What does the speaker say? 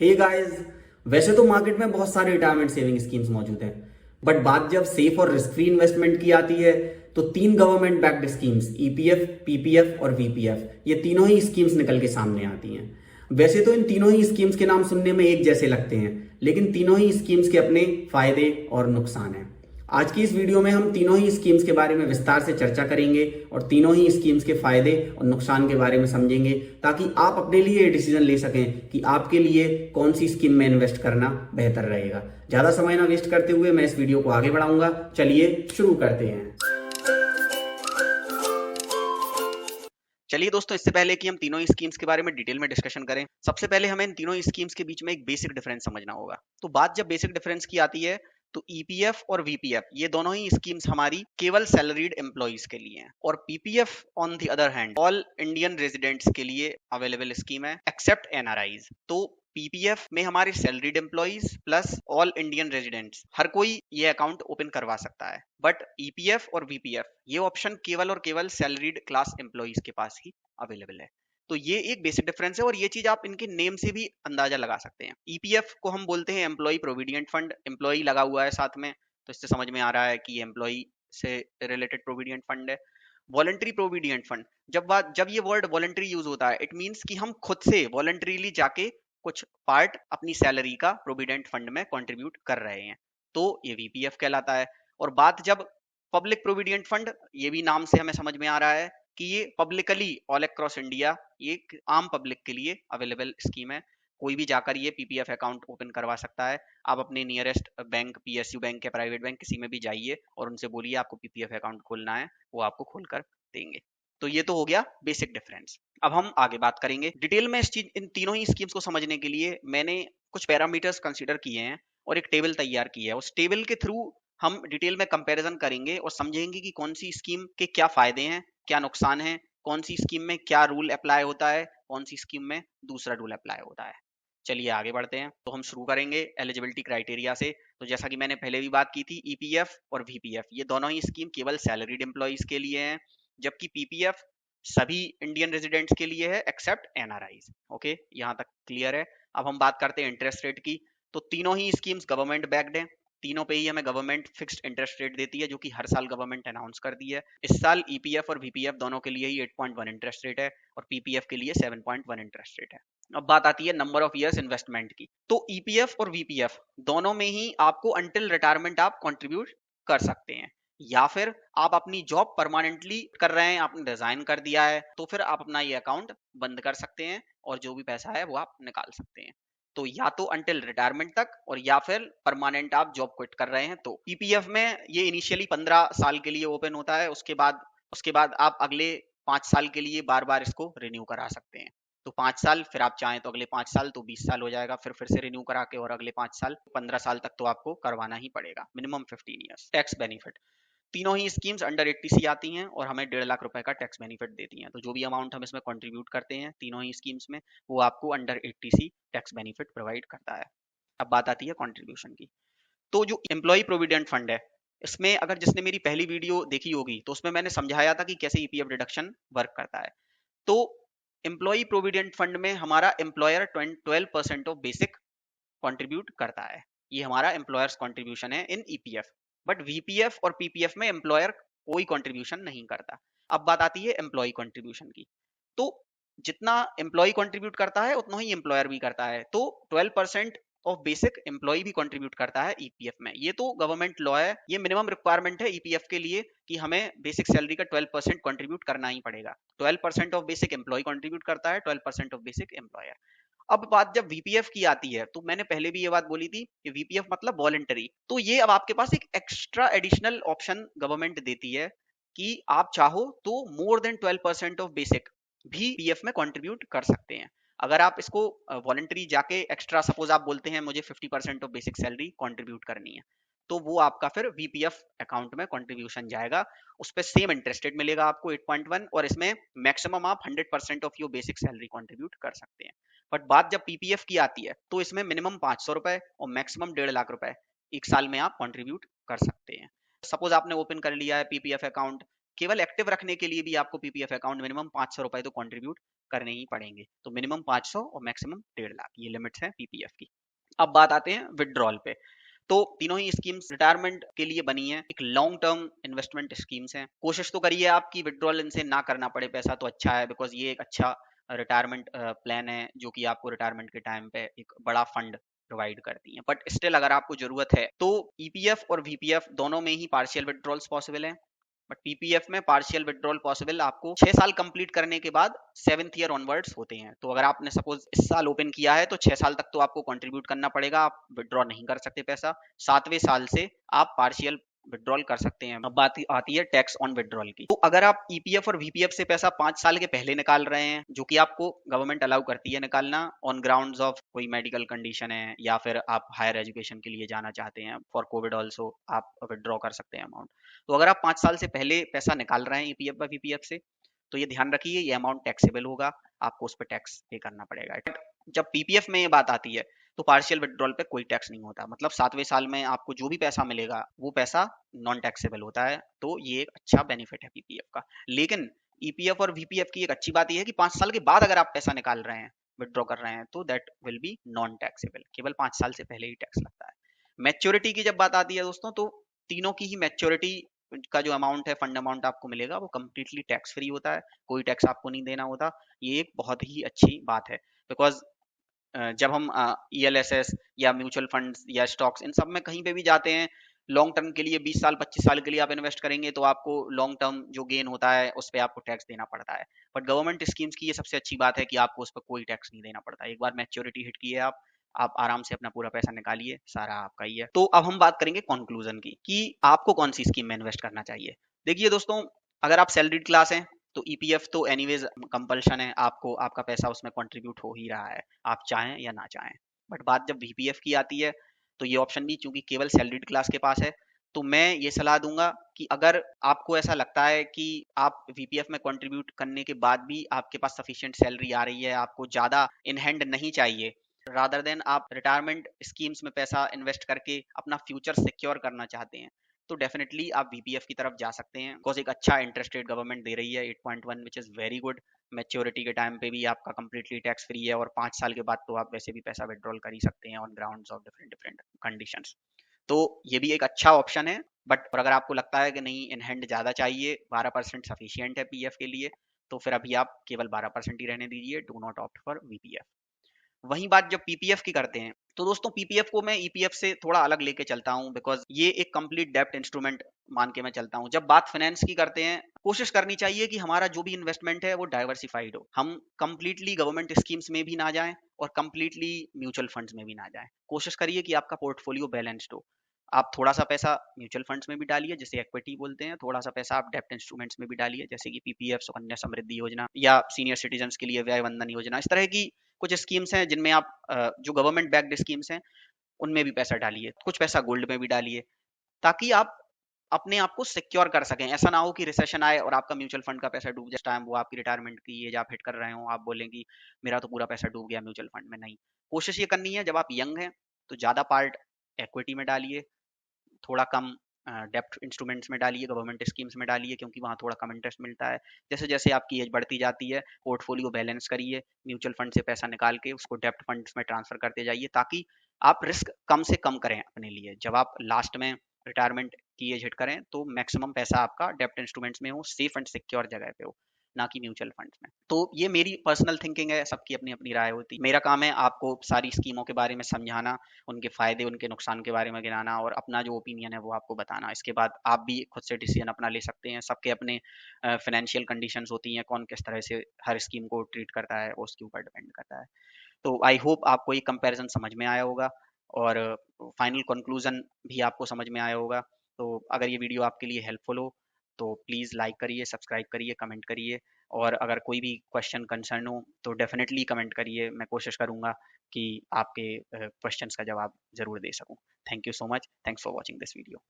Hey guys, वैसे तो market में बहुत सारे रिटायरमेंट सेविंग स्कीम्स मौजूद हैं, बट बात जब सेफ और रिस्क फ्री इन्वेस्टमेंट की आती है तो तीन government backed schemes EPF, PPF और वीपीएफ ये तीनों ही स्कीम्स निकल के सामने आती हैं। वैसे तो इन तीनों ही स्कीम्स के नाम सुनने में एक जैसे लगते हैं, लेकिन तीनों ही स्कीम्स के अपने फायदे और नुकसान हैं। आज की इस वीडियो में हम तीनों ही स्कीम्स के बारे में विस्तार से चर्चा करेंगे और तीनों ही स्कीम्स के फायदे और नुकसान के बारे में समझेंगे, ताकि आप अपने लिए ये डिसीजन ले सकें कि आपके लिए कौन सी स्कीम में इन्वेस्ट करना बेहतर रहेगा। ज्यादा समय ना वेस्ट करते हुए मैं इस वीडियो को आगे बढ़ाऊंगा। चलिए शुरू करते हैं। चलिए दोस्तों, इससे पहले कि हम तीनों ही स्कीम्स के बारे में डिटेल में डिस्कशन करें, सबसे पहले हमें इन तीनों ही स्कीम्स के बीच में एक बेसिक डिफरेंस समझना होगा। तो बात जब बेसिक डिफरेंस की आती है तो ईपीएफ और वीपीएफ ये दोनों ही स्कीम्स हमारी केवल सैलरीड एम्प्लॉइज के लिए हैं, और PPF on the other hand all Indian residents के लिए अवेलेबल स्कीम है एक्सेप्ट एनआरआईज। तो पीपीएफ में हमारे salaried employees plus all Indian residents हर कोई ये अकाउंट ओपन करवा सकता है, बट ईपीएफ और वीपीएफ ये ऑप्शन केवल और केवल सैलरीड क्लास एम्प्लॉइज के पास ही अवेलेबल है। तो ये एक बेसिक डिफरेंस है, और ये चीज आप इनके नेम से भी अंदाजा लगा सकते हैं। ईपीएफ को हम बोलते हैं एम्प्लॉय प्रोविडेंट फंड, एम्प्लॉय लगा हुआ है साथ में, तो इससे समझ में आ रहा है कि ये एम्प्लॉय से रिलेटेड प्रोविडेंट फंड है। वॉलंटरी प्रोविडेंट फंड, जब ये वर्ड वॉलंटरी यूज होता है, इट मींस कि हम खुद से वॉलंटरीली जाके कुछ पार्ट अपनी सैलरी का प्रोविडेंट फंड में कंट्रीब्यूट कर रहे हैं, तो ये वीपीएफ कहलाता है। और बात जब पब्लिक प्रोविडेंट फंड, ये भी नाम से हमें समझ में आ रहा है कि ये पब्लिकली ऑल अक्रॉस इंडिया ये एक आम पब्लिक के लिए अवेलेबल स्कीम है। कोई भी जाकर ये पीपीएफ अकाउंट ओपन करवा सकता है। आप अपने नियरेस्ट बैंक, पीएसयू बैंक या प्राइवेट बैंक किसी में भी जाइए और उनसे बोलिए आपको पीपीएफ अकाउंट खोलना है, वो आपको खोलकर देंगे। तो ये तो हो गया बेसिक डिफरेंस। अब हम आगे बात करेंगे डिटेल में। इन तीनों ही स्कीम्स को समझने के लिए मैंने कुछ पैरामीटर्स कंसीडर किए हैं और एक टेबल तैयार की है। उस टेबल के थ्रू हम डिटेल में कंपैरिजन करेंगे और समझेंगे कि कौन सी स्कीम के क्या फायदे हैं, क्या नुकसान है, कौन सी स्कीम में क्या रूल अप्लाई होता है, कौन सी स्कीम में दूसरा रूल अप्लाई होता है। चलिए आगे बढ़ते हैं। तो हम शुरू करेंगे एलिजिबिलिटी क्राइटेरिया से। तो जैसा कि मैंने पहले भी बात की थी, ईपीएफ और वीपीएफ ये दोनों ही स्कीम केवल सैलरीड एम्प्लॉइज के लिए हैं, जबकि पीपीएफ सभी इंडियन रेजिडेंट्स के लिए है एक्सेप्ट एनआरआईज। ओके, यहाँ तक क्लियर है। अब हम बात करते हैं इंटरेस्ट रेट की। तो तीनों ही स्कीम्स गवर्नमेंट बैक्ड है, तीनों पे ही हमें गवर्नमेंट फिक्स्ड इंटरेस्ट रेट देती है, जो कि हर साल गवर्नमेंट अनाउंस करती है। इस साल ईपीएफ और वीपीएफ दोनों के लिए ही 8.1 इंटरेस्ट रेट है और पीपीएफ के लिए 7.1 इंटरेस्ट रेट है। अब बात आती है नंबर ऑफ इयर्स इन्वेस्टमेंट की। तो ईपीएफ और वीपीएफ दोनों में ही आपको अंटिल रिटायरमेंट आप कंट्रीब्यूट कर सकते हैं, या फिर आप अपनी जॉब परमानेंटली कर रहे हैं, आपने रिजाइन कर दिया है, तो फिर आप अपना ये अकाउंट बंद कर सकते हैं और जो भी पैसा है वो आप निकाल सकते हैं। तो या तो अंटिल रिटायरमेंट तक, और या फिर परमानेंट आप जॉब क्विट कर रहे हैं। तो पीपीएफ में ये इनिशियली 15 साल के लिए ओपन होता है, उसके बाद आप अगले 5 साल के लिए बार बार इसको रिन्यू करा सकते हैं। तो 5 साल, फिर आप चाहें तो अगले 5 साल, तो 20 साल हो जाएगा, फिर से रिन्यू करा के और अगले 5 साल, 15 साल तक तो आपको करवाना ही पड़ेगा, मिनिमम 15 ईयर्स। टैक्स बेनिफिट, तीनों ही स्कीम्स अंडर 80C आती हैं और हमें 1.5 लाख रुपए का टैक्स बेनिफिट देती हैं। तो जो भी अमाउंट हम इसमें कंट्रीब्यूट करते हैं तीनों ही स्कीम्स में, वो आपको under 80C tax benefit provide करता है। अब बात आती है कंट्रीब्यूशन की। तो जो एम्प्लॉय प्रोविडेंट फंड है, इसमें अगर जिसने मेरी पहली वीडियो देखी होगी तो उसमें मैंने समझाया था कि कैसे ईपीएफ डिडक्शन वर्क करता है। तो एम्प्लॉय प्रोविडेंट फंड में हमारा एम्प्लॉयर 12% ऑफ बेसिक कंट्रीब्यूट करता है, ये हमारा एम्प्लॉयर्स कंट्रीब्यूशन है इन ईपीएफ। बट वीपीएफ और पीपीएफ में एम्प्लॉयर कोई कंट्रीब्यूशन नहीं करता। अब बात आती है एम्प्लॉय कंट्रीब्यूशन की। तो जितना एम्प्लॉय कंट्रीब्यूट करता है उतना ही एम्प्लॉयर भी करता है। तो 12% ऑफ बेसिक एम्प्लॉय भी कंट्रीब्यूट करता है ईपीएफ में। ये तो गवर्नमेंट लॉ है, ये मिनिमम रिक्वायरमेंट है ईपीएफ के लिए कि हमें बेसिक सैलरी का 12% कंट्रीब्यूट करना ही पड़ेगा। 12% ऑफ बेसिक एम्प्लॉय कंट्रीब्यूट करता है, 12% ऑफ बेसिक एम्प्लॉयर। अब बात जब वीपीएफ की आती है, तो मैंने पहले भी ये बात बोली थी कि वीपीएफ मतलब वॉलंटरी। तो ये अब आपके पास एक एक्स्ट्रा एडिशनल ऑप्शन गवर्नमेंट देती है कि आप चाहो तो मोर देन 12% ऑफ बेसिक भी पीएफ में कंट्रीब्यूट कर सकते हैं। अगर आप इसको वॉलंटरी जाके एक्स्ट्रा, सपोज आप बोलते हैं मुझे 50% ऑफ बेसिक सैलरी कंट्रीब्यूट करनी है, तो वो आपका फिर वीपीएफ अकाउंट में कंट्रीब्यूशन जाएगा। उस पर सेम इंटरेस्ट रेट मिलेगा आपको 8.1, और इसमें मैक्सिमम आप 100% of your basic salary contribute कर सकते हैं। बट बात जब पीपीएफ की आती है तो इसमें मिनिमम 500 रुपए और मैक्सिमम 1.5 लाख रुपए एक साल में आप कंट्रीब्यूट कर सकते हैं। सपोज आपने ओपन कर लिया है पीपीएफ अकाउंट, केवल एक्टिव रखने के लिए भी आपको पीपीएफ अकाउंट मिनिमम 500 रुपए तो कंट्रीब्यूट करने ही पड़ेंगे। तो मिनिमम 500 और मैक्सिमम 1.5 लाख, ये लिमिट्स है पीपीएफ की। अब बात आते हैं विड्रॉल पे। तो तीनों ही स्कीम्स रिटायरमेंट के लिए बनी है, एक लॉन्ग टर्म इन्वेस्टमेंट स्कीम्स हैं। कोशिश तो करिए आपकी विड्रॉल इनसे ना करना पड़े पैसा तो अच्छा है, बिकॉज ये एक अच्छा रिटायरमेंट प्लान है जो कि आपको रिटायरमेंट के टाइम पे एक बड़ा फंड प्रोवाइड करती है। बट स्टिल अगर आपको जरूरत है तो ईपीएफ और वीपीएफ दोनों में ही पार्शियल विड्रॉल्स पॉसिबल है। बट पीपीएफ में पार्शियल विड्रॉल पॉसिबल आपको 6 साल कंप्लीट करने के बाद 7th ईयर ऑनवर्ड्स होते हैं। तो अगर आपने सपोज इस साल ओपन किया है तो 6 साल तक तो आपको कंट्रीब्यूट करना पड़ेगा, आप विड्रॉ नहीं कर सकते पैसा। 7वें साल से आप पार्शियल विड्रॉल कर सकते हैं। अब बात आती है टैक्स ऑन विड्रॉल की। तो अगर आप ईपीएफ और वीपीएफ से पैसा 5 साल के पहले निकाल रहे हैं, जो कि आपको गवर्नमेंट अलाउ करती है निकालना ऑन ग्राउंड्स ऑफ कोई मेडिकल कंडीशन है या फिर आप हायर एजुकेशन के लिए जाना चाहते हैं, फॉर कोविड ऑल्सो आप विड्रॉ कर सकते हैं अमाउंट। तो अगर आप 5 साल से पहले पैसा निकाल रहे हैं ईपीएफ या वीपीएफ से, तो ये ध्यान रखिए ये अमाउंट टैक्सेबल होगा, आपको उस पर टैक्स पे करना पड़ेगा। बट जब पीपीएफ में ये बात आती है तो पार्शियल विड्रॉल पे कोई टैक्स नहीं होता, मतलब 7वें साल में आपको जो भी पैसा मिलेगा वो पैसा नॉन टैक्सेबल होता है। तो ये एक अच्छा बेनिफिट है पीपीएफ का। लेकिन ईपीएफ और वीपीएफ की एक अच्छी बात यह है कि 5 साल के बाद अगर आप पैसा निकाल रहे हैं, विड्रॉ कर रहे हैं, तो that will be non taxable, केवल 5 साल से पहले ही टैक्स लगता है। मैच्योरिटी की जब बात आती है दोस्तों, तो तीनों की ही मैच्योरिटी का जो अमाउंट है, फंड अमाउंट आपको मिलेगा, वो कम्प्लीटली टैक्स फ्री होता है, कोई टैक्स आपको नहीं देना होता। ये एक बहुत ही अच्छी बात है, बिकॉज जब हम ईएलएसएस या म्यूचुअल फंड्स या स्टॉक्स इन सब में कहीं पे भी जाते हैं, लॉन्ग टर्म के लिए 20 साल 25 साल के लिए आप इन्वेस्ट करेंगे तो आपको लॉन्ग टर्म जो गेन होता है उस पर आपको टैक्स देना पड़ता है। बट गवर्नमेंट स्कीम्स की ये सबसे अच्छी बात है कि आपको उस पर कोई टैक्स नहीं देना पड़ता। एक बार मैच्योरिटी हिट की है आप आराम से अपना पूरा पैसा निकालिए, सारा आपका ही है। तो अब हम बात करेंगे कंक्लूजन की कि आपको कौन सी स्कीम में इन्वेस्ट करना चाहिए। देखिए दोस्तों, अगर आप सैलरीड क्लास हैं तो ईपीएफ तो एनीवेज कंपल्शन है, आपको आपका पैसा उसमें कंट्रीब्यूट हो ही रहा है, आप चाहें या ना चाहें। बट बात जब वीपीएफ की आती है तो ये ऑप्शन भी चूंकि केवल सैलरीड क्लास के पास है, तो मैं ये सलाह दूंगा कि अगर आपको ऐसा लगता है कि आप वीपीएफ में कंट्रीब्यूट करने के बाद भी आपके पास सफिशिएंट सैलरी आ रही है, आपको ज्यादा इन हैंड नहीं चाहिए, रादर देन आप रिटायरमेंट स्कीम्स में पैसा इन्वेस्ट करके अपना फ्यूचर सिक्योर करना चाहते हैं, तो डेफिनेटली आप वीपीएफ की तरफ जा सकते हैं। बिकॉज एक अच्छा इंटरेस्ट रेट गवर्नमेंट दे रही है 8.1, which is very good. Maturity के टाइम पे भी आपका कंप्लीटली टैक्स फ्री है, और 5 साल के बाद तो आप वैसे भी पैसा विड्रॉल कर ही सकते हैं on grounds of different different conditions. तो ये भी एक अच्छा ऑप्शन है। बट और अगर आपको लगता है कि नहीं इन हैंड ज़्यादा चाहिए, 12% सफिशियंट है पीएफ के लिए, तो फिर अभी आप केवल 12% ही रहने दीजिए, do not opt for VPF. वहीं बात जब पीपीएफ की करते हैं, तो दोस्तों पीपीएफ को मैं ईपीएफ से थोड़ा अलग लेके चलता हूं, बिकॉज ये एक कंप्लीट डेप्ट इंस्ट्रूमेंट मान के मैं चलता हूं। जब बात फाइनेंस की करते हैं, कोशिश करनी चाहिए कि हमारा जो भी इन्वेस्टमेंट है वो डाइवर्सिफाइड हो, हम कंप्लीटली गवर्नमेंट स्कीम्स में भी ना जाएं और कंप्लीटली म्यूचुअल फंड्स में भी ना जाएं। कोशिश करिए कि आपका पोर्टफोलियो बैलेंस्ड हो। आप थोड़ा सा पैसा म्यूचुअल फंड्स में भी डालिए, जिसे इक्विटी बोलते हैं, थोड़ा सा पैसा आप डेप्ट इंस्ट्रूमेंट्स में भी डालिए, जैसे कि पीपीएफ, सुकन्या समृद्धि योजना, या सीनियर सिटीजन के लिए व्यय वंदन योजना। इस तरह की कुछ स्कीम्स हैं जिनमें आप जो गवर्नमेंट बैक्ड स्कीम्स हैं उनमें भी पैसा डालिए, कुछ पैसा गोल्ड में भी डालिए, ताकि आप अपने आप को सिक्योर कर सकें। ऐसा ना हो कि रिसेशन आए और आपका म्यूचुअल फंड का पैसा डूब जाए, टाइम वो आपकी रिटायरमेंट की एज आप हिट कर रहे हो, आप बोलेंगे मेरा तो पूरा पैसा डूब गया म्यूचुअल फंड में। नहीं, कोशिश ये करनी है जब आप यंग हैं तो ज़्यादा पार्ट इक्विटी में डालिए, थोड़ा कम डेप्ट इंस्ट्रूमेंट्स में डालिए, गवर्नमेंट स्कीम्स में डालिए, क्योंकि वहाँ थोड़ा कम इंटरेस्ट मिलता है। जैसे जैसे आपकी एज बढ़ती जाती है, पोर्टफोलियो बैलेंस करिए, म्यूचुअल फंड से पैसा निकाल के उसको डेप्ट फंड्स में ट्रांसफर करते जाइए, ताकि आप रिस्क कम से कम करें अपने लिए। जब आप लास्ट में रिटायरमेंट की एज हिट करें तो मैक्सिमम पैसा आपका डेप्ट इंस्ट्रूमेंट्स में हो, सेफ एंड सिक्योर जगह पे हो, ना कि म्यूचुअल फंड्स में। तो ये मेरी पर्सनल थिंकिंग है, सबकी अपनी अपनी राय होती है। मेरा काम है आपको सारी स्कीमों के बारे में समझाना, उनके फायदे उनके नुकसान के बारे में गिनाना, और अपना जो ओपिनियन है वो आपको बताना। इसके बाद आप भी खुद से डिसीजन अपना ले सकते हैं। सबके अपने फाइनेंशियल कंडीशंस होती हैं, कौन किस तरह से हर स्कीम को ट्रीट करता है वो उसके ऊपर डिपेंड करता है। तो आई होप आपको ये कंपैरिजन समझ में आया होगा, और फाइनल कंक्लूजन भी आपको समझ में आया होगा। तो अगर ये वीडियो आपके लिए हेल्पफुल हो तो प्लीज़ लाइक करिए, सब्सक्राइब करिए, कमेंट करिए, और अगर कोई भी क्वेश्चन कंसर्न हो तो डेफिनेटली कमेंट करिए। मैं कोशिश करूँगा कि आपके क्वेश्चंस का जवाब ज़रूर दे सकूँ। Thank you so much, thanks for watching this video.